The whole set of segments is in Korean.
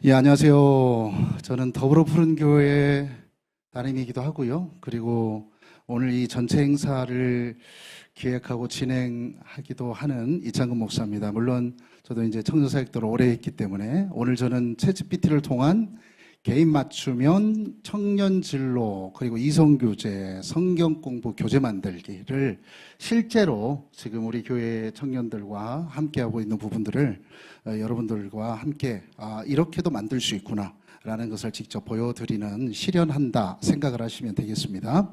예, 안녕하세요. 저는 더불어 푸른 교회 담임이기도 하고요. 그리고 오늘 이 전체 행사를 기획하고 진행하기도 하는 이창근 목사입니다. 물론 저도 이제 청년사역들을 오래 했기 때문에 오늘 저는 챗GPT를 통한 개인 맞춤형 청년 진로 그리고 이성 교재, 성경 공부 교재 만들기를 실제로 지금 우리 교회 청년들과 함께 하고 있는 부분들을 여러분들과 함께 이렇게도 만들 수 있구나 라는 것을 직접 보여드리는 실현한다 생각을 하시면 되겠습니다.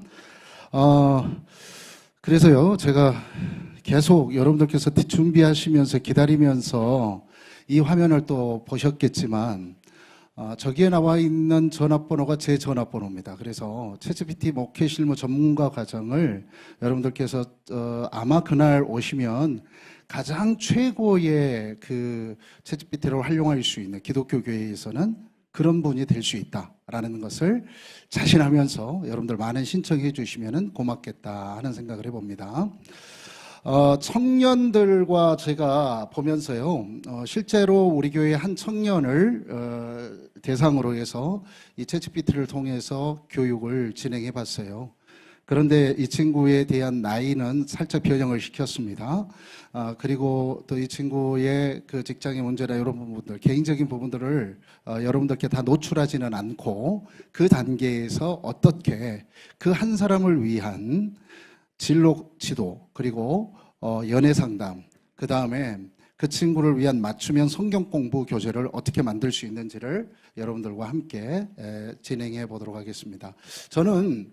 그래서요, 제가 계속 여러분들께서 준비하시면서 기다리면서 이 화면을 또 보셨겠지만 저기에 나와 있는 전화번호가 제 전화번호입니다. 그래서 챗GPT 목회 실무 전문가 과정을 여러분들께서 아마 그날 오시면 가장 최고의 그 챗GPT를 활용할 수 있는 기독교 교회에서는 그런 분이 될 수 있다라는 것을 자신하면서 여러분들 많은 신청해 주시면 고맙겠다 하는 생각을 해봅니다. 청년들과 제가 보면서요, 실제로 우리 교회 한 청년을 대상으로 해서 이 챗GPT를 통해서 교육을 진행해 봤어요. 그런데 이 친구에 대한 나이는 살짝 변형을 시켰습니다. 그리고 또 이 친구의 그 직장의 문제나 이런 부분들, 개인적인 부분들을 여러분들께 다 노출하지는 않고 그 단계에서 어떻게 그 한 사람을 위한 진로 지도 그리고 연애 상담, 그 다음에 그 친구를 위한 맞춤형 성경 공부 교재를 어떻게 만들 수 있는지를 여러분들과 함께 진행해 보도록 하겠습니다. 저는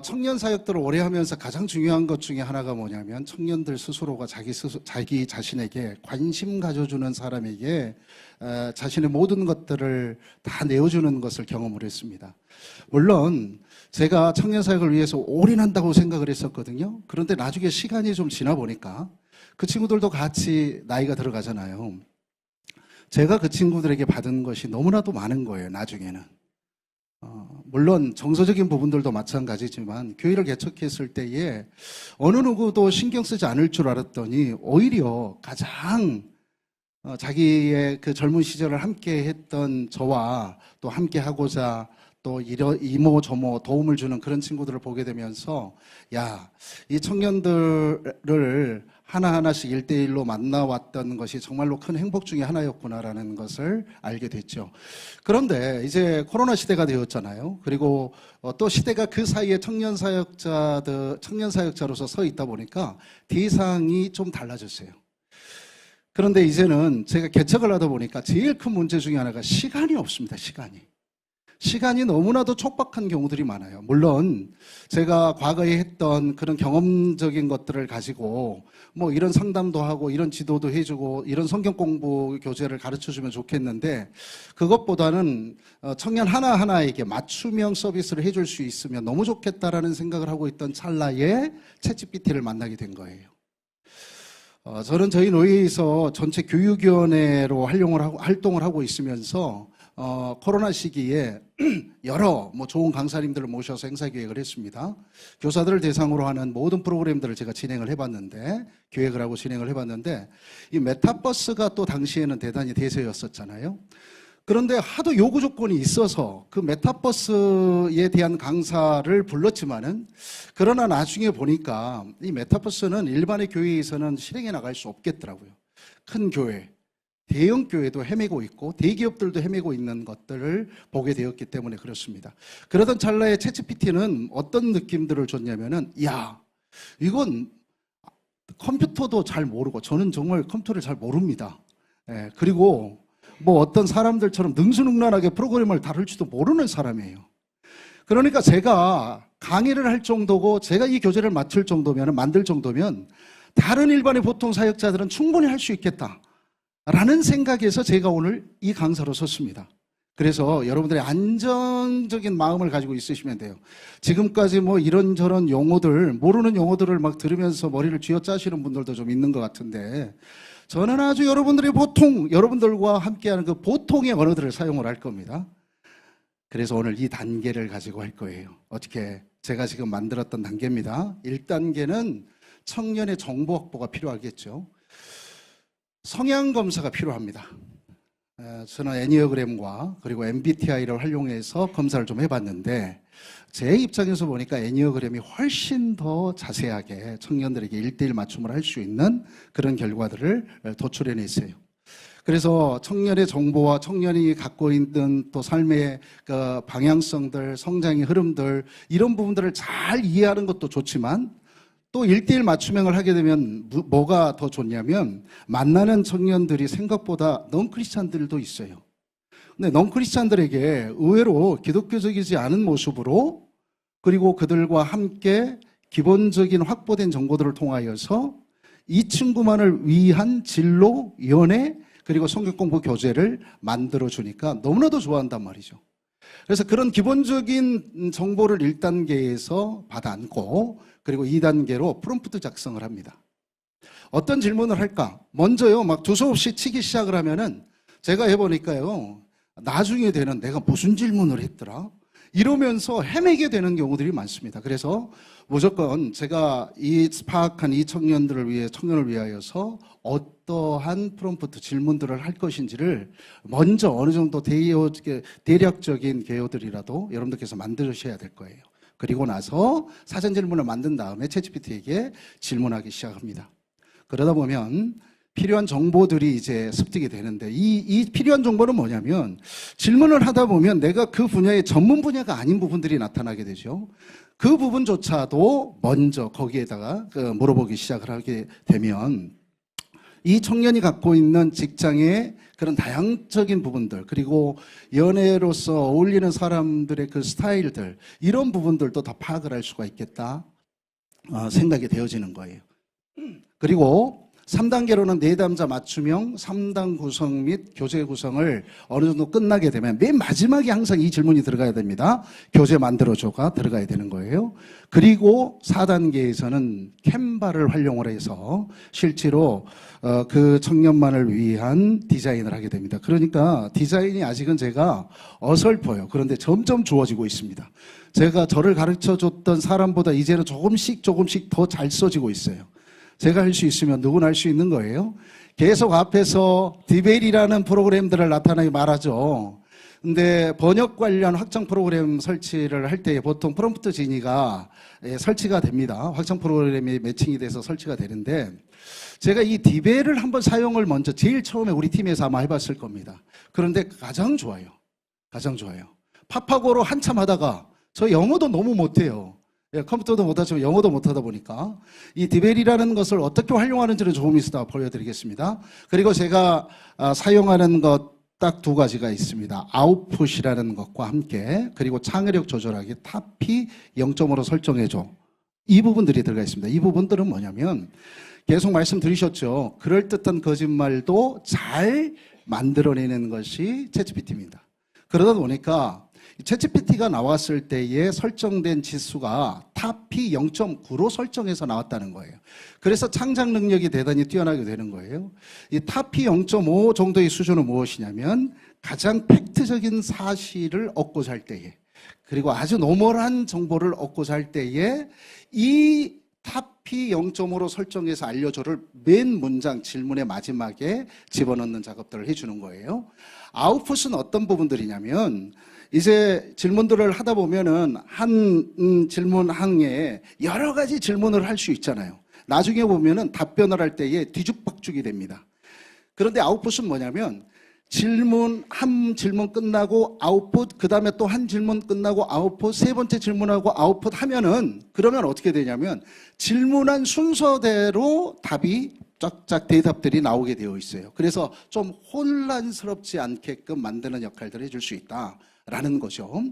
청년 사역들을 오래 하면서 가장 중요한 것 중에 하나가 뭐냐면 청년들 스스로가 자기 자신에게 관심 가져주는 사람에게 자신의 모든 것들을 다 내어주는 것을 경험을 했습니다. 물론 제가 청년 사역을 위해서 올인한다고 생각을 했었거든요. 그런데 나중에 시간이 좀 지나 보니까 그 친구들도 같이 나이가 들어가잖아요. 제가 그 친구들에게 받은 것이 너무나도 많은 거예요, 나중에는. 물론 정서적인 부분들도 마찬가지지만 교회를 개척했을 때에 어느 누구도 신경 쓰지 않을 줄 알았더니 오히려 가장 자기의 그 젊은 시절을 함께 했던 저와 또 함께 하고자 또 이모 저모 도움을 주는 그런 친구들을 보게 되면서 야, 이 청년들을 하나하나씩 1대1로 만나왔던 것이 정말로 큰 행복 중에 하나였구나라는 것을 알게 됐죠. 그런데 이제 코로나 시대가 되었잖아요. 그리고 또 시대가 그 사이에 청년 사역자로서 서 있다 보니까 대상이 좀 달라졌어요. 그런데 이제는 제가 개척을 하다 보니까 제일 큰 문제 중에 하나가 시간이 없습니다. 시간이 너무나도 촉박한 경우들이 많아요. 물론 제가 과거에 했던 그런 경험적인 것들을 가지고 뭐 이런 상담도 하고 이런 지도도 해주고 이런 성경 공부 교재를 가르쳐주면 좋겠는데 그것보다는 청년 하나하나에게 맞춤형 서비스를 해줄 수 있으면 너무 좋겠다라는 생각을 하고 있던 찰나에 챗GPT를 만나게 된 거예요. 저는 저희 노예에서 전체 교육위원회로 활동을 하고 있으면서 코로나 시기에 여러 좋은 강사님들을 모셔서 행사 기획을 했습니다. 교사들을 대상으로 하는 모든 프로그램들을 제가 진행을 해봤는데, 기획을 하고 진행을 해봤는데, 이 메타버스가 또 당시에는 대단히 대세였었잖아요. 그런데 하도 요구 조건이 있어서 그 메타버스에 대한 강사를 불렀지만은, 그러나 나중에 보니까 이 메타버스는 일반의 교회에서는 실행해 나갈 수 없겠더라고요. 큰 교회, 대형 교회도 헤매고 있고 대기업들도 헤매고 있는 것들을 보게 되었기 때문에 그렇습니다. 그러던 찰나에 챗GPT는 어떤 느낌들을 줬냐면은 야, 이건 컴퓨터도 잘 모르고 저는 정말 컴퓨터를 잘 모릅니다. 그리고 뭐 어떤 사람들처럼 능수능란하게 프로그램을 다룰지도 모르는 사람이에요. 그러니까 제가 강의를 할 정도고 제가 이 교재를 만들 정도면 다른 일반의 보통 사역자들은 충분히 할 수 있겠다 라는 생각에서 제가 오늘 이 강사로 섰습니다. 그래서 여러분들의 안정적인 마음을 가지고 있으시면 돼요. 지금까지 뭐 이런저런 용어들, 모르는 용어들을 막 들으면서 머리를 쥐어짜시는 분들도 좀 있는 것 같은데 저는 아주 여러분들과 함께하는 그 보통의 언어들을 사용을 할 겁니다. 그래서 오늘 이 단계를 가지고 할 거예요. 어떻게 제가 지금 만들었던 단계입니다. 1단계는 청년의 정보 확보가 필요하겠죠. 성향 검사가 필요합니다. 저는 애니어그램과 그리고 MBTI를 활용해서 검사를 좀 해봤는데 제 입장에서 보니까 애니어그램이 훨씬 더 자세하게 청년들에게 1대1 맞춤을 할 수 있는 그런 결과들을 도출해냈어요. 그래서 청년의 정보와 청년이 갖고 있는 또 삶의 그 방향성들, 성장의 흐름들 이런 부분들을 잘 이해하는 것도 좋지만 또 1대1 맞춤형을 하게 되면 뭐가 더 좋냐면 만나는 청년들이 생각보다 넌크리스찬들도 있어요. 근데 넌크리스찬들에게 의외로 기독교적이지 않은 모습으로 그리고 그들과 함께 기본적인 확보된 정보들을 통하여서 이 친구만을 위한 진로, 연애, 그리고 성경 공부 교재를 만들어 주니까 너무나도 좋아한단 말이죠. 그래서 그런 기본적인 정보를 1단계에서 받아 안고 그리고 2단계로 프롬프트 작성을 합니다. 어떤 질문을 할까? 먼저요, 막 두서없이 치기 시작을 하면은 제가 해보니까요, 나중에 되는 내가 무슨 질문을 했더라? 이러면서 헤매게 되는 경우들이 많습니다. 그래서 무조건 제가 파악한 이 청년들을 위해, 청년을 위하여서 어떠한 프롬프트 질문들을 할 것인지를 먼저 어느 정도 대략적인 개요들이라도 여러분들께서 만드셔야 될 거예요. 그리고 나서 사전 질문을 만든 다음에 챗GPT에게 질문하기 시작합니다. 그러다 보면 필요한 정보들이 이제 습득이 되는데 이 필요한 정보는 뭐냐면 질문을 하다 보면 내가 그 분야의 전문 분야가 아닌 부분들이 나타나게 되죠. 그 부분조차도 먼저 거기에다가 물어보기 시작을 하게 되면 이 청년이 갖고 있는 직장의 그런 다양적인 부분들 그리고 연애로서 어울리는 사람들의 그 스타일들 이런 부분들도 다 파악을 할 수가 있겠다 생각이 되어지는 거예요. 그리고 3단계로는 내담자 맞춤형 3단 구성 및 교재 구성을 어느 정도 끝나게 되면 맨 마지막에 항상 이 질문이 들어가야 됩니다. 교재 만들어줘가 들어가야 되는 거예요. 그리고 4단계에서는 캔바를 활용을 해서 실제로 그 청년만을 위한 디자인을 하게 됩니다. 그러니까 디자인이 아직은 제가 어설퍼요. 그런데 점점 좋아지고 있습니다. 제가 저를 가르쳐줬던 사람보다 이제는 조금씩 더 잘 써지고 있어요. 제가 할 수 있으면 누구나 할 수 있는 거예요. 계속 앞에서 디벨이라는 프로그램들을 나타나게 말하죠. 근데 번역 관련 확장 프로그램 설치를 할 때 보통 프롬프트 진이가 설치가 됩니다. 확장 프로그램이 매칭이 돼서 설치가 되는데 제가 이 디벨을 한번 사용을 먼저 제일 처음에 우리 팀에서 아마 해봤을 겁니다. 그런데 가장 좋아요. 가장 좋아요. 팝하고로 한참 하다가 저 영어도 너무 못해요. 컴퓨터도 못하지만 영어도 못하다 보니까 이 디벨이라는 것을 어떻게 활용하는지를 조금 있으다 보여드리겠습니다. 그리고 제가 사용하는 것 딱 2가지가 있습니다. 아웃풋이라는 것과 함께 그리고 창의력 조절하기 타피 0.5로 설정해줘. 이 부분들이 들어가 있습니다. 이 부분들은 뭐냐면 계속 말씀드리셨죠. 그럴듯한 거짓말도 잘 만들어내는 것이 챗GPT입니다. 그러다 보니까 챗GPT가 나왔을 때에 설정된 지수가 타피 0.9로 설정해서 나왔다는 거예요. 그래서 창작 능력이 대단히 뛰어나게 되는 거예요. 이 타피 0.5 정도의 수준은 무엇이냐면 가장 팩트적인 사실을 얻고자 할 때에 그리고 아주 노멀한 정보를 얻고자 할 때에 이 타피 0.5로 설정해서 알려줘를 맨 문장 질문의 마지막에 집어넣는 작업들을 해주는 거예요. 아웃풋은 어떤 부분들이냐면 이제 질문들을 하다 보면은 한 질문 항에 여러 가지 질문을 할 수 있잖아요. 나중에 보면은 답변을 할 때에 뒤죽박죽이 됩니다. 그런데 아웃풋은 뭐냐면 한 질문 끝나고 아웃풋, 그 다음에 또 한 질문 끝나고 아웃풋, 3번째 질문하고 아웃풋 하면은 그러면 어떻게 되냐면 질문한 순서대로 답이 쫙쫙 대답들이 나오게 되어 있어요. 그래서 좀 혼란스럽지 않게끔 만드는 역할들을 해줄 수 있다라는 거죠.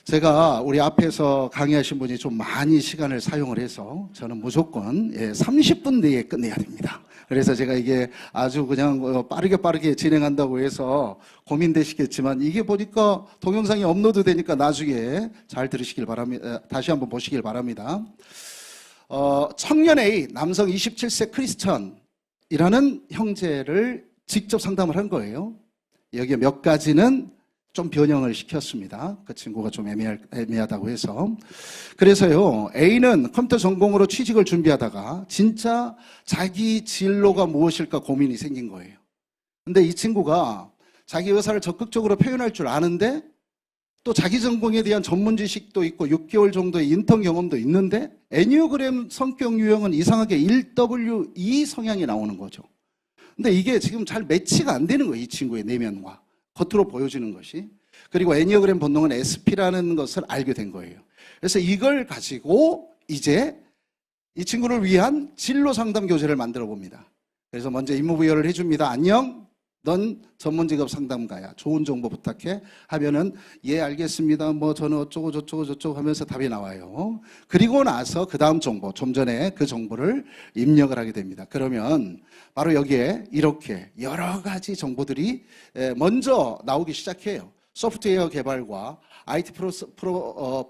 제가 우리 앞에서 강의하신 분이 좀 많이 시간을 사용을 해서 저는 무조건 30분 내에 끝내야 됩니다. 그래서 제가 이게 아주 그냥 빠르게 진행한다고 해서 고민되시겠지만 이게 보니까 동영상이 업로드 되니까 나중에 잘 들으시길 바랍니다. 다시 한번 보시길 바랍니다. 청년 A, 남성 27세 크리스천이라는 형제를 직접 상담을 한 거예요. 여기에 몇 가지는 좀 변형을 시켰습니다. 그 친구가 좀 애매하다고 해서. 그래서요, A는 컴퓨터 전공으로 취직을 준비하다가 진짜 자기 진로가 무엇일까 고민이 생긴 거예요. 근데 이 친구가 자기 의사를 적극적으로 표현할 줄 아는데 또 자기 전공에 대한 전문 지식도 있고 6개월 정도의 인턴 경험도 있는데 애니어그램 성격 유형은 이상하게 1W2 성향이 나오는 거죠. 근데 이게 지금 잘 매치가 안 되는 거예요. 이 친구의 내면과 겉으로 보여지는 것이. 그리고 애니어그램 본능은 SP라는 것을 알게 된 거예요. 그래서 이걸 가지고 이제 이 친구를 위한 진로 상담 교재를 만들어 봅니다. 그래서 먼저 임무 부여를 해줍니다. 안녕, 넌 전문직업 상담가야. 좋은 정보 부탁해. 하면은 예 알겠습니다. 뭐 저는 어쩌고 저쩌고 하면서 답이 나와요. 그리고 나서 그 다음 정보, 좀 전에 그 정보를 입력을 하게 됩니다. 그러면 바로 여기에 이렇게 여러 가지 정보들이 먼저 나오기 시작해요. 소프트웨어 개발과 IT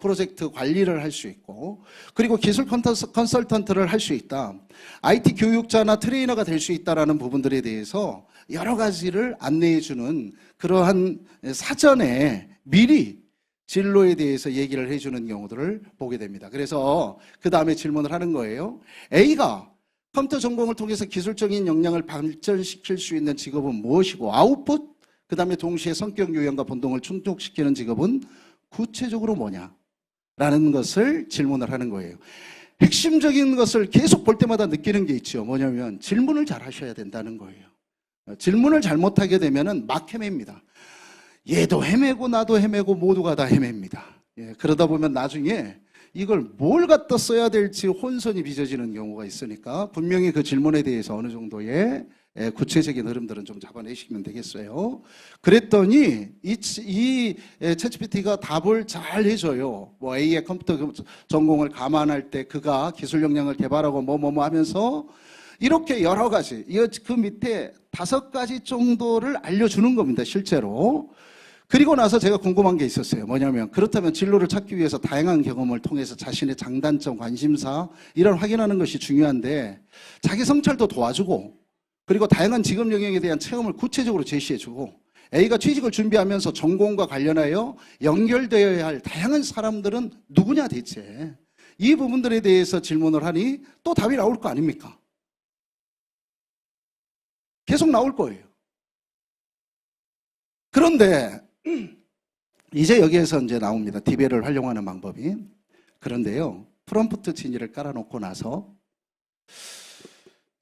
프로젝트 관리를 할 수 있고, 그리고 기술 컨설턴트를 할 수 있다. IT 교육자나 트레이너가 될 수 있다라는 부분들에 대해서 여러 가지를 안내해 주는 그러한 사전에 미리 진로에 대해서 얘기를 해주는 경우들을 보게 됩니다. 그래서 그 다음에 질문을 하는 거예요. A가 컴퓨터 전공을 통해서 기술적인 역량을 발전시킬 수 있는 직업은 무엇이고, 아웃풋, 그 다음에 동시에 성격 유형과 본능을 충족시키는 직업은 구체적으로 뭐냐? 라는 것을 질문을 하는 거예요. 핵심적인 것을 계속 볼 때마다 느끼는 게 있죠. 뭐냐면 질문을 잘 하셔야 된다는 거예요. 질문을 잘못하게 되면은 막 헤맵니다. 얘도 헤매고 나도 헤매고 모두가 다 헤맵니다. 예, 그러다 보면 나중에 이걸 뭘 갖다 써야 될지 혼선이 빚어지는 경우가 있으니까 분명히 그 질문에 대해서 어느 정도의 구체적인 흐름들은 좀 잡아내시면 되겠어요. 그랬더니 이 챗GPT가 답을 잘 해줘요. 뭐 A의 컴퓨터 전공을 감안할 때 그가 기술 역량을 개발하고 뭐 하면서 이렇게 여러 가지, 그 밑에 5가지 정도를 알려주는 겁니다, 실제로. 그리고 나서 제가 궁금한 게 있었어요. 뭐냐면, 그렇다면 진로를 찾기 위해서 다양한 경험을 통해서 자신의 장단점, 관심사, 이런 확인하는 것이 중요한데, 자기 성찰도 도와주고, 그리고 다양한 직업 영역에 대한 체험을 구체적으로 제시해주고, A가 취직을 준비하면서 전공과 관련하여 연결되어야 할 다양한 사람들은 누구냐 대체. 이 부분들에 대해서 질문을 하니 또 답이 나올 거 아닙니까? 계속 나올 거예요. 그런데 이제 여기에서 이제 나옵니다. 디벨을 활용하는 방법이. 그런데요, 프롬프트 진위를 깔아놓고 나서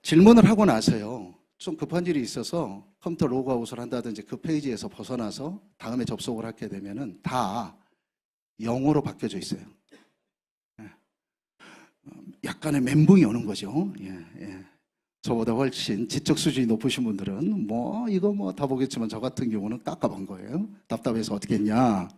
질문을 하고 나서요, 좀 급한 일이 있어서 컴퓨터 로그아웃을 한다든지 그 페이지에서 벗어나서 다음에 접속을 하게 되면은 다 영어로 바뀌어져 있어요. 약간의 멘붕이 오는 거죠. 저보다 훨씬 지적 수준이 높으신 분들은 이거 다 보겠지만 저 같은 경우는 깝깝한 거예요. 답답해서 어떻게 했냐.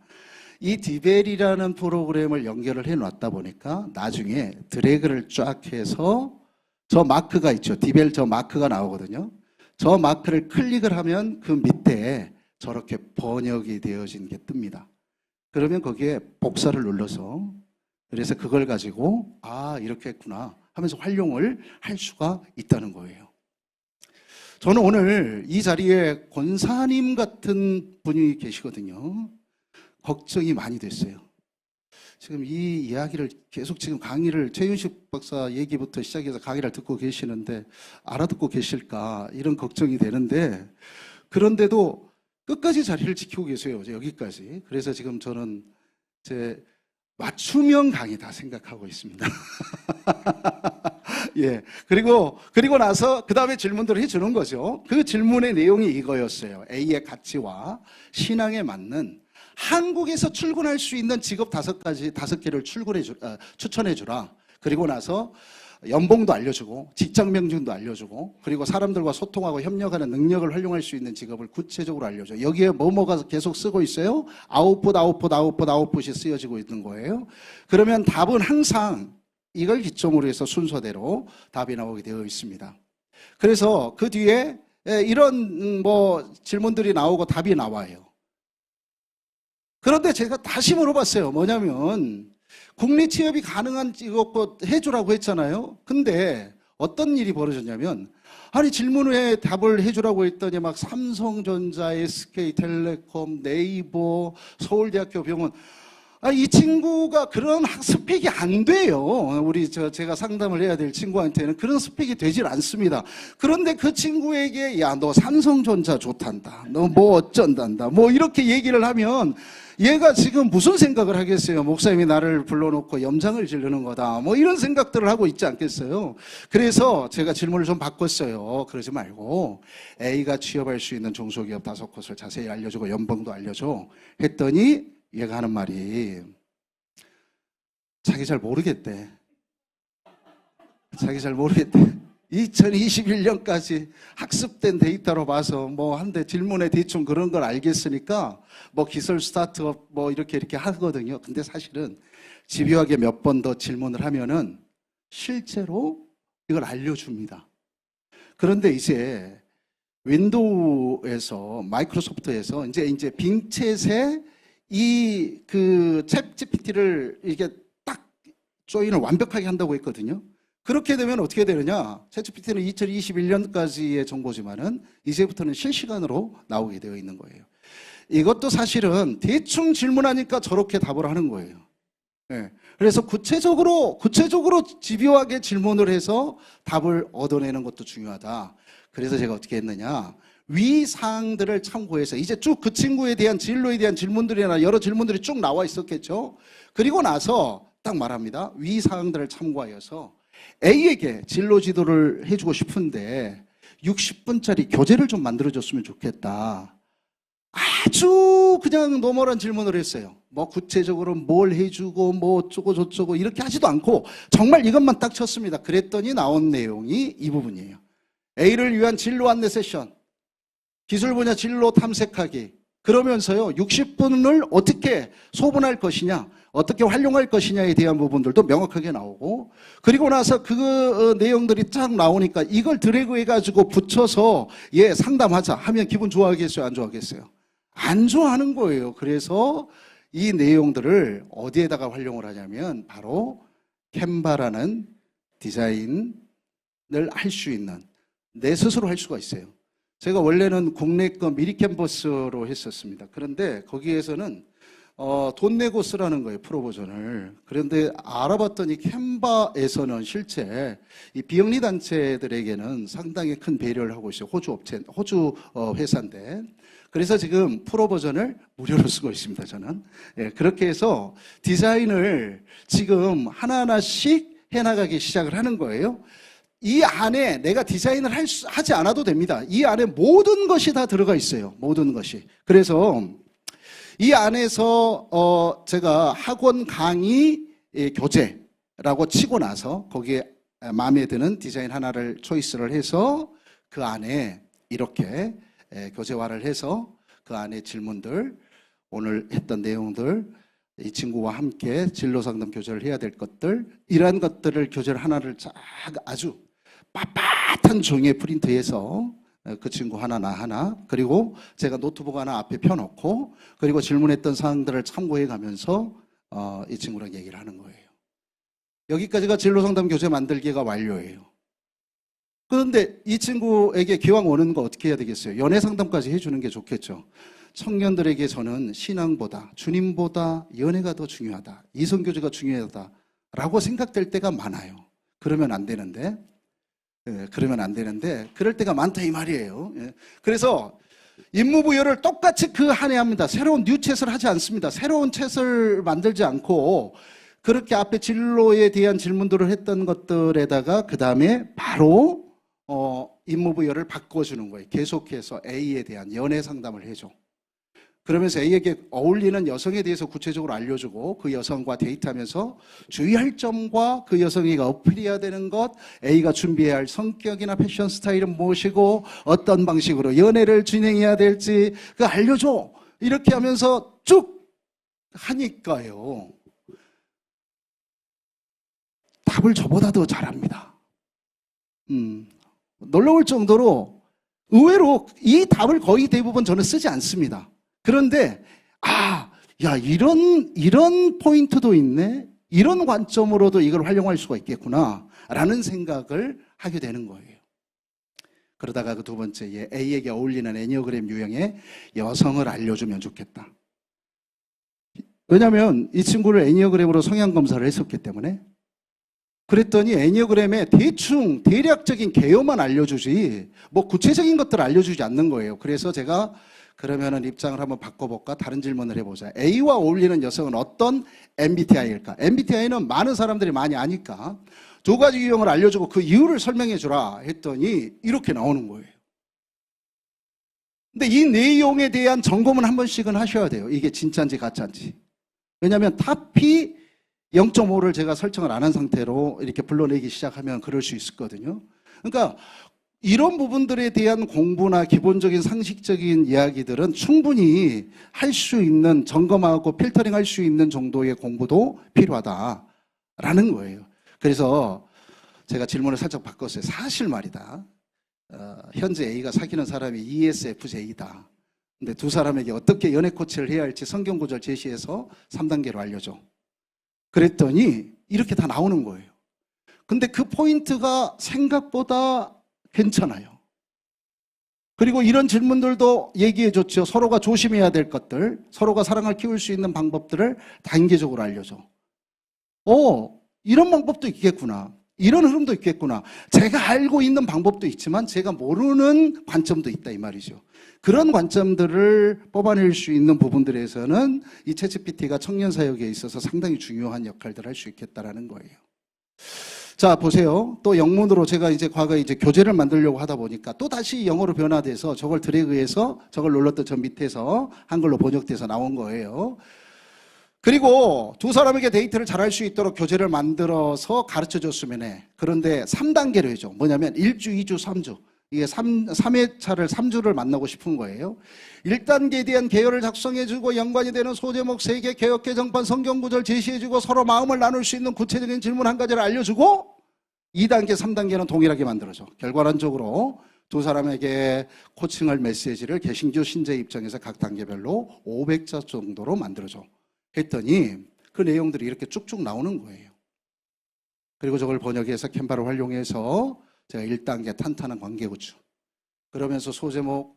이 디벨이라는 프로그램을 연결을 해 놨다 보니까 나중에 드래그를 쫙 해서 저 마크가 있죠. 디벨 저 마크가 나오거든요. 저 마크를 클릭을 하면 그 밑에 저렇게 번역이 되어진 게 뜹니다. 그러면 거기에 복사를 눌러서, 그래서 그걸 가지고 이렇게 했구나 하면서 활용을 할 수가 있다는 거예요. 저는 오늘 이 자리에 권사님 같은 분이 계시거든요. 걱정이 많이 됐어요. 지금 이 이야기를 계속 지금 강의를, 최윤식 박사 얘기부터 시작해서 강의를 듣고 계시는데 알아듣고 계실까 이런 걱정이 되는데, 그런데도 끝까지 자리를 지키고 계세요. 여기까지. 그래서 지금 저는 제 맞춤형 강의다 생각하고 있습니다. 예. 그리고 나서 그 다음에 질문들을 해주는 거죠. 그 질문의 내용이 이거였어요. A의 가치와 신앙에 맞는 한국에서 출근할 수 있는 직업 5개를 추천해주라. 그리고 나서 연봉도 알려주고 직장 명칭도 알려주고, 그리고 사람들과 소통하고 협력하는 능력을 활용할 수 있는 직업을 구체적으로 알려줘. 여기에 뭐가 계속 쓰고 있어요? 아웃풋이 쓰여지고 있는 거예요. 그러면 답은 항상 이걸 기점으로 해서 순서대로 답이 나오게 되어 있습니다. 그래서 그 뒤에 이런 질문들이 나오고 답이 나와요. 그런데 제가 다시 물어봤어요. 뭐냐면 국내 취업이 가능한 이거 해주라고 했잖아요. 근데 어떤 일이 벌어졌냐면, 질문에 답을 해주라고 했더니 막 삼성전자, SK텔레콤, 네이버, 서울대학교 병원, 이 친구가 그런 스펙이 안 돼요. 제가 상담을 해야 될 친구한테는 그런 스펙이 되질 않습니다. 그런데 그 친구에게, 야, 너 삼성전자 좋단다. 너 뭐 어쩐단다. 뭐 이렇게 얘기를 하면 얘가 지금 무슨 생각을 하겠어요? 목사님이 나를 불러놓고 염장을 지르는 거다. 뭐 이런 생각들을 하고 있지 않겠어요? 그래서 제가 질문을 좀 바꿨어요. 그러지 말고 A가 취업할 수 있는 중소기업 5곳을 자세히 알려주고 연봉도 알려줘. 했더니 얘가 하는 말이 자기 잘 모르겠대. 자기 잘 모르겠대. 2021년까지 학습된 데이터로 봐서 뭐 한데 질문에 대충 그런 걸 알겠으니까 뭐 기술 스타트업 뭐 이렇게 하거든요. 근데 사실은 집요하게 몇 번 더 질문을 하면은 실제로 이걸 알려줍니다. 그런데 이제 윈도우에서 마이크로소프트에서 이제 빙챗에 챗 GPT를 이게 딱 조인을 완벽하게 한다고 했거든요. 그렇게 되면 어떻게 되느냐? 챗 GPT는 2021년까지의 정보지만은 이제부터는 실시간으로 나오게 되어 있는 거예요. 이것도 사실은 대충 질문하니까 저렇게 답을 하는 거예요. 네. 그래서 구체적으로 집요하게 질문을 해서 답을 얻어내는 것도 중요하다. 그래서 제가 어떻게 했느냐? 위 사항들을 참고해서 이제 쭉 그 친구에 대한 진로에 대한 질문들이나 여러 질문들이 쭉 나와 있었겠죠. 그리고 나서 딱 말합니다. 위 사항들을 참고하여서 A에게 진로 지도를 해주고 싶은데 60분짜리 교재를 좀 만들어줬으면 좋겠다. 아주 그냥 노멀한 질문을 했어요. 뭐 구체적으로 뭘 해주고 뭐 어쩌고 저쩌고 이렇게 하지도 않고 정말 이것만 딱 쳤습니다. 그랬더니 나온 내용이 이 부분이에요. A를 위한 진로 안내 세션, 기술 분야 진로 탐색하기. 그러면서요 60분을 어떻게 소분할 것이냐, 어떻게 활용할 것이냐에 대한 부분들도 명확하게 나오고, 그리고 나서 그 내용들이 쫙 나오니까 이걸 드래그 해가지고 붙여서 상담하자 하면 기분 좋아하겠어요? 안 좋아하겠어요? 안 좋아하는 거예요. 그래서 이 내용들을 어디에다가 활용을 하냐면 바로 캔바라는 디자인을 할 수 있는, 내 스스로 할 수가 있어요. 제가 원래는 국내 거 미리 캔버스로 했었습니다. 그런데 거기에서는 돈 내고 쓰라는 거예요, 프로 버전을. 그런데 알아봤더니 캔바에서는 실제 이 비영리 단체들에게는 상당히 큰 배려를 하고 있어요. 호주 회사인데. 그래서 지금 프로 버전을 무료로 쓰고 있습니다, 저는. 그렇게 해서 디자인을 지금 하나하나씩 해나가기 시작을 하는 거예요. 이 안에 내가 디자인을 하지 않아도 됩니다. 이 안에 모든 것이 다 들어가 있어요. 모든 것이. 그래서 이 안에서 제가 학원 강의 교재라고 치고 나서 거기에 마음에 드는 디자인 하나를 초이스를 해서 그 안에 이렇게 교재화를 해서 그 안에 질문들, 오늘 했던 내용들, 이 친구와 함께 진로상담 교제를 해야 될 것들, 이러한 것들을 교재를 하나를 쫙 아주 빳빳한 종이에 프린트해서 그 친구 하나 나 하나, 그리고 제가 노트북 하나 앞에 펴놓고, 그리고 질문했던 사항들을 참고해 가면서 이 친구랑 얘기를 하는 거예요. 여기까지가 진로상담 교재 만들기가 완료예요. 그런데 이 친구에게 기왕 오는 거 어떻게 해야 되겠어요? 연애 상담까지 해주는 게 좋겠죠. 청년들에게 저는 신앙보다, 주님보다 연애가 더 중요하다, 이성교제가 중요하다라고 생각될 때가 많아요. 그러면 안 되는데, 그럴 때가 많다 이 말이에요. 그래서 임무부여를 똑같이 그 한 해 합니다. 새로운 뉴챗을 하지 않습니다. 새로운 챗을 만들지 않고 그렇게 앞에 진로에 대한 질문들을 했던 것들에다가 그 다음에 바로 임무부여를 바꿔주는 거예요. 계속해서 A에 대한 연애 상담을 해줘. 그러면서 A에게 어울리는 여성에 대해서 구체적으로 알려주고, 그 여성과 데이트하면서 주의할 점과 그 여성이 어필해야 되는 것, A가 준비해야 할 성격이나 패션 스타일은 무엇이고 어떤 방식으로 연애를 진행해야 될지 그 알려줘. 이렇게 하면서 쭉 하니까요, 답을 저보다 더 잘합니다. 놀라울 정도로 의외로 이 답을 거의 대부분 저는 쓰지 않습니다. 그런데 야, 이런 포인트도 있네, 이런 관점으로도 이걸 활용할 수가 있겠구나 라는 생각을 하게 되는 거예요. 그러다가 그 두 번째, A에게 어울리는 애니어그램 유형의 여성을 알려주면 좋겠다. 왜냐하면 이 친구를 애니어그램으로 성향 검사를 했었기 때문에. 그랬더니 애니어그램에 대충 대략적인 개요만 알려주지 뭐 구체적인 것들을 알려주지 않는 거예요. 그래서 제가 그러면은 입장을 한번 바꿔볼까? 다른 질문을 해보자. A와 어울리는 여성은 어떤 MBTI일까? MBTI는 많은 사람들이 많이 아니까 두 가지 유형을 알려주고 그 이유를 설명해 주라 했더니 이렇게 나오는 거예요. 근데 이 내용에 대한 점검은 한 번씩은 하셔야 돼요. 이게 진짜인지 가짜인지. 왜냐하면 탑이 0.5를 제가 설정을 안 한 상태로 이렇게 불러내기 시작하면 그럴 수 있거든요. 그러니까 이런 부분들에 대한 공부나 기본적인 상식적인 이야기들은 충분히 할 수 있는, 점검하고 필터링 할 수 있는 정도의 공부도 필요하다라는 거예요. 그래서 제가 질문을 살짝 바꿨어요. 사실 말이다. 현재 A가 사귀는 사람이 ESFJ다. 근데 두 사람에게 어떻게 연애 코치를 해야 할지 성경 구절 제시해서 3단계로 알려줘. 그랬더니 이렇게 다 나오는 거예요. 근데 그 포인트가 생각보다 괜찮아요. 그리고 이런 질문들도 얘기해 줬죠. 서로가 조심해야 될 것들, 서로가 사랑을 키울 수 있는 방법들을 단계적으로 알려줘. 이런 방법도 있겠구나. 이런 흐름도 있겠구나. 제가 알고 있는 방법도 있지만 제가 모르는 관점도 있다 이 말이죠. 그런 관점들을 뽑아낼 수 있는 부분들에서는 이 챗GPT가 청년 사역에 있어서 상당히 중요한 역할들을 할 수 있겠다라는 거예요. 자, 보세요. 또 영문으로 제가 이제 과거에 이제 교재를 만들려고 하다 보니까 또 다시 영어로 변화돼서 저걸 드래그해서 저걸 눌렀던 저 밑에서 한글로 번역돼서 나온 거예요. 그리고 두 사람에게 데이트를 잘할 수 있도록 교재를 만들어서 가르쳐 줬으면 해. 그런데 3단계로 해줘. 뭐냐면 1주, 2주, 3주. 이게 3회차를 3주를 만나고 싶은 거예요. 1단계에 대한 개요를 작성해주고 연관이 되는 소제목 3개, 개혁개 정판 성경구절 제시해주고 서로 마음을 나눌 수 있는 구체적인 질문 한 가지를 알려주고 2단계, 3단계는 동일하게 만들어줘. 결과론적으로 두 사람에게 코칭할 메시지를 개신교 신자 입장에서 각 단계별로 500자 정도로 만들어줘. 했더니 그 내용들이 이렇게 쭉쭉 나오는 거예요. 그리고 저걸 번역해서 캔바를 활용해서 제가 1단계 탄탄한 관계 구축, 그러면서 소제목,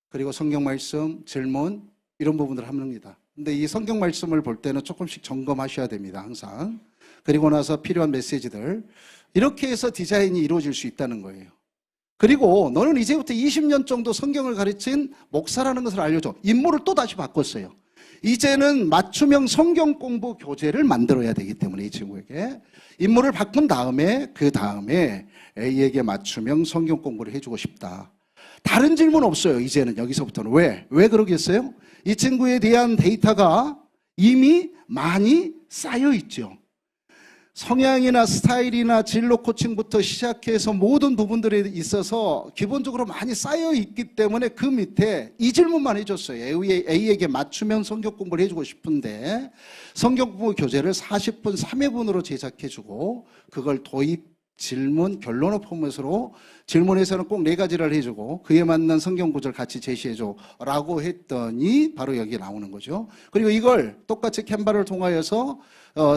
그리고 성경 말씀, 질문 이런 부분들을 합니다. 근데 이 성경 말씀을 볼 때는 조금씩 점검하셔야 됩니다. 항상. 그리고 나서 필요한 메시지들 이렇게 해서 디자인이 이루어질 수 있다는 거예요. 그리고 너는 이제부터 20년 정도 성경을 가르친 목사라는 것을 알려줘. 임무를 또 다시 바꿨어요. 이제는 맞춤형 성경 공부 교재를 만들어야 되기 때문에 이 친구에게 임무를 바꾼 다음에 그 다음에 A에게 맞춤형 성경 공부를 해주고 싶다. 다른 질문 없어요. 이제는 여기서부터는. 왜 그러겠어요? 이 친구에 대한 데이터가 이미 많이 쌓여 있죠. 성향이나 스타일이나 진로 코칭부터 시작해서 모든 부분들에 있어서 기본적으로 많이 쌓여 있기 때문에 그 밑에 이 질문만 해줬어요. A에게 맞춤형 성경 공부를 해주고 싶은데 성경 공부 교재를 40분 3회분으로 제작해주고 그걸 도입, 질문, 결론어 포맷으로 질문에서는 꼭 4가지를 해주고 그에 맞는 성경 구절 같이 제시해줘 라고 했더니 바로 여기 나오는 거죠. 그리고 이걸 똑같이 캔바를 통하여서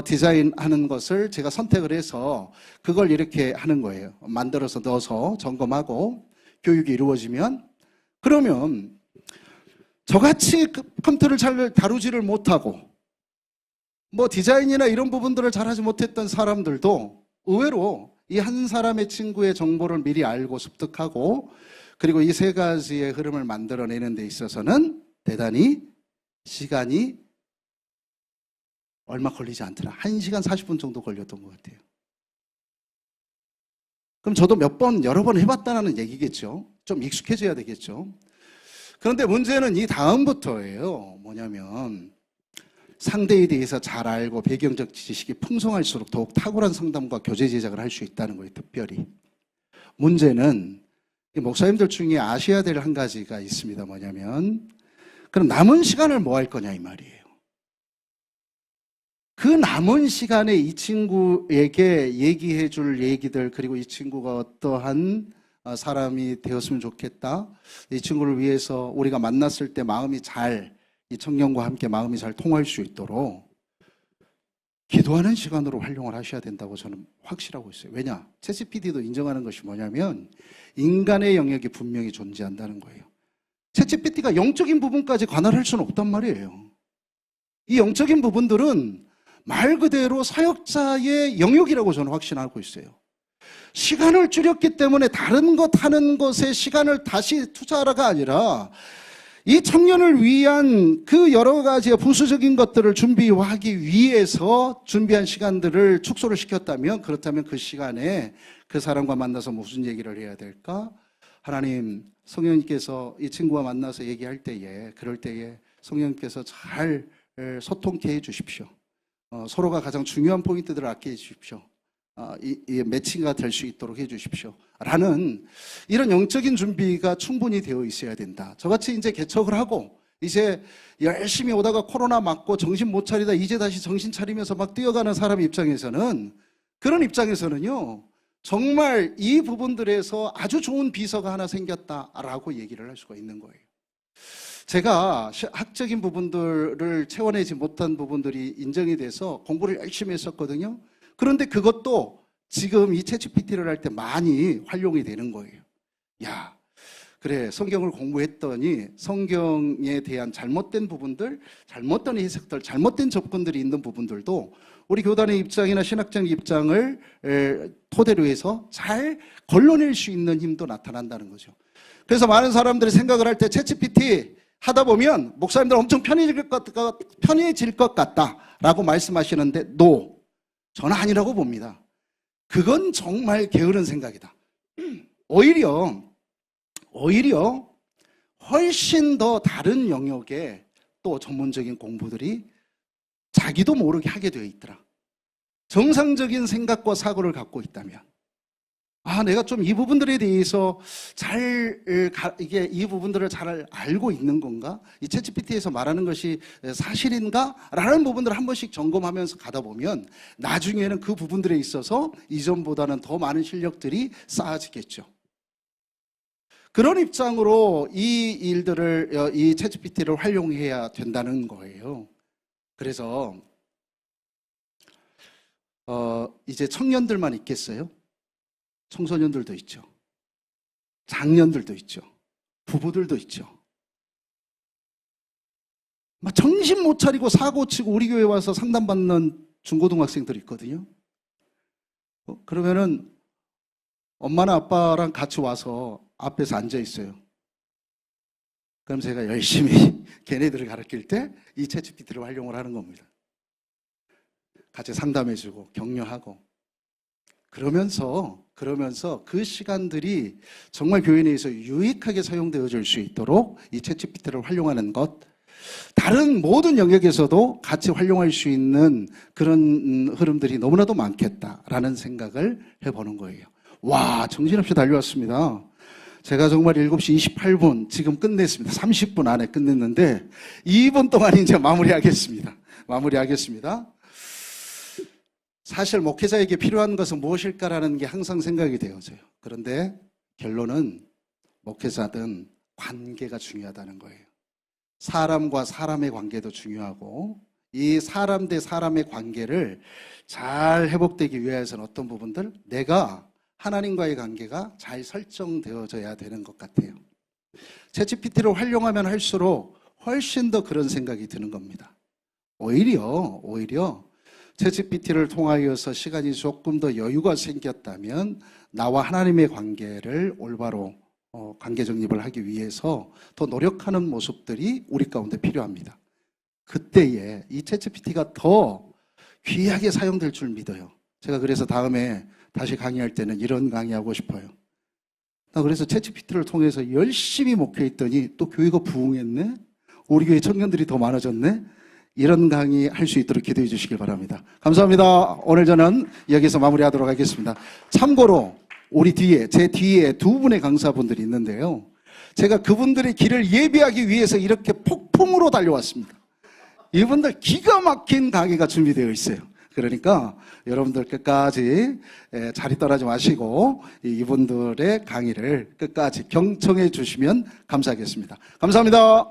디자인하는 것을 제가 선택을 해서 그걸 이렇게 하는 거예요. 만들어서 넣어서 점검하고 교육이 이루어지면, 그러면 저같이 컴퓨터를 잘 다루지를 못하고 뭐 디자인이나 이런 부분들을 잘하지 못했던 사람들도 의외로 이 한 사람의 친구의 정보를 미리 알고 습득하고 그리고 이 3가지의 흐름을 만들어내는 데 있어서는 대단히 시간이 얼마 걸리지 않더라. 1시간 40분 정도 걸렸던 것 같아요. 그럼 저도 여러 번 해봤다는 얘기겠죠. 좀 익숙해져야 되겠죠. 그런데 문제는 이 다음부터예요. 뭐냐면 상대에 대해서 잘 알고 배경적 지식이 풍성할수록 더욱 탁월한 상담과 교재 제작을 할 수 있다는 거예요. 특별히. 문제는 목사님들 중에 아셔야 될 한 가지가 있습니다. 뭐냐면 그럼 남은 시간을 뭐 할 거냐 이 말이에요. 그 남은 시간에 이 친구에게 얘기해 줄 얘기들, 그리고 이 친구가 어떠한 사람이 되었으면 좋겠다. 이 친구를 위해서 우리가 만났을 때 마음이 잘, 이 청년과 함께 마음이 잘 통할 수 있도록 기도하는 시간으로 활용을 하셔야 된다고 저는 확실하고 있어요. 왜냐? 챗GPT도 인정하는 것이 뭐냐면 인간의 영역이 분명히 존재한다는 거예요. 챗GPT가 영적인 부분까지 관할할 수는 없단 말이에요. 이 영적인 부분들은 말 그대로 사역자의 영역이라고 저는 확신하고 있어요. 시간을 줄였기 때문에 다른 것 하는 것에 시간을 다시 투자하라가 아니라 이 청년을 위한 그 여러 가지의 부수적인 것들을 준비하기 위해서 준비한 시간들을 축소를 시켰다면, 그렇다면 그 시간에 그 사람과 만나서 무슨 얘기를 해야 될까? 하나님, 성령님께서 이 친구와 만나서 얘기할 때에, 그럴 때에 성령님께서 잘 소통케 해 주십시오. 서로가 가장 중요한 포인트들을 아껴 주십시오. 이 매칭가 될 수 있도록 해 주십시오. 라는 이런 영적인 준비가 충분히 되어 있어야 된다. 저같이 이제 개척을 하고 이제 열심히 오다가 코로나 맞고 정신 못 차리다 이제 다시 정신 차리면서 막 뛰어가는 사람 입장에서는, 그런 입장에서는요, 정말 이 부분들에서 아주 좋은 비서가 하나 생겼다라고 얘기를 할 수가 있는 거예요. 제가 학적인 부분들을 채워내지 못한 부분들이 인정이 돼서 공부를 열심히 했었거든요. 그런데 그것도 지금 이 챗GPT를 할 때 많이 활용이 되는 거예요. 야, 그래, 성경을 공부했더니 성경에 대한 잘못된 부분들, 잘못된 해석들, 잘못된 접근들이 있는 부분들도 우리 교단의 입장이나 신학적 입장을 토대로 해서 잘 걸러낼 수 있는 힘도 나타난다는 거죠. 그래서 많은 사람들이 생각을 할 때 챗GPT 하다 보면 목사님들 엄청 편해질 것 같다라고 말씀하시는데, 노, 저는 아니라고 봅니다. 그건 정말 게으른 생각이다. 오히려 훨씬 더 다른 영역의 또 전문적인 공부들이 자기도 모르게 하게 되어 있더라. 정상적인 생각과 사고를 갖고 있다면, 내가 좀 이 부분들에 대해서 이 부분들을 잘 알고 있는 건가? 이 챗GPT에서 말하는 것이 사실인가? 라는 부분들을 한 번씩 점검하면서 가다 보면 나중에는 그 부분들에 있어서 이전보다는 더 많은 실력들이 쌓아지겠죠. 그런 입장으로 이 일들을, 이 챗GPT를 활용해야 된다는 거예요. 그래서 이제 청년들만 있겠어요? 청소년들도 있죠. 장년들도 있죠. 부부들도 있죠. 막 정신 못 차리고 사고 치고 우리 교회 와서 상담받는 중고등학생들이 있거든요. 그러면은 엄마나 아빠랑 같이 와서 앞에서 앉아 있어요. 그럼 제가 열심히 걔네들을 가르칠 때 이 챗GPT를 활용을 하는 겁니다. 같이 상담해주고 격려하고, 그러면서 그 시간들이 정말 교회 내에서 유익하게 사용되어질 수 있도록 이 챗GPT를 활용하는 것, 다른 모든 영역에서도 같이 활용할 수 있는 그런 흐름들이 너무나도 많겠다라는 생각을 해보는 거예요. 와, 정신없이 달려왔습니다. 제가 정말 7시 28분 지금 끝냈습니다. 30분 안에 끝냈는데 2분 동안 이제 마무리하겠습니다. 사실 목회자에게 필요한 것은 무엇일까라는 게 항상 생각이 되어져요. 그런데 결론은 목회자든 관계가 중요하다는 거예요. 사람과 사람의 관계도 중요하고, 이 사람 대 사람의 관계를 잘 회복되기 위해서는 어떤 부분들? 내가 하나님과의 관계가 잘 설정되어져야 되는 것 같아요. 챗GPT를 활용하면 할수록 훨씬 더 그런 생각이 드는 겁니다. 오히려 챗GPT를 통하여서 시간이 조금 더 여유가 생겼다면 나와 하나님의 관계를 올바로 관계 정립을 하기 위해서 더 노력하는 모습들이 우리 가운데 필요합니다. 그때에 이 챗GPT가 더 귀하게 사용될 줄 믿어요. 제가 그래서 다음에 다시 강의할 때는 이런 강의하고 싶어요. 나 그래서 챗GPT를 통해서 열심히 목회했더니 또 교회가 부흥했네? 우리 교회 청년들이 더 많아졌네? 이런 강의 할 수 있도록 기도해 주시길 바랍니다. 감사합니다. 오늘 저는 여기서 마무리하도록 하겠습니다. 참고로 제 뒤에 두 분의 강사분들이 있는데요. 제가 그분들의 길을 예비하기 위해서 이렇게 폭풍으로 달려왔습니다. 이분들 기가 막힌 강의가 준비되어 있어요. 그러니까 여러분들 끝까지 자리 떠나지 마시고 이분들의 강의를 끝까지 경청해 주시면 감사하겠습니다. 감사합니다.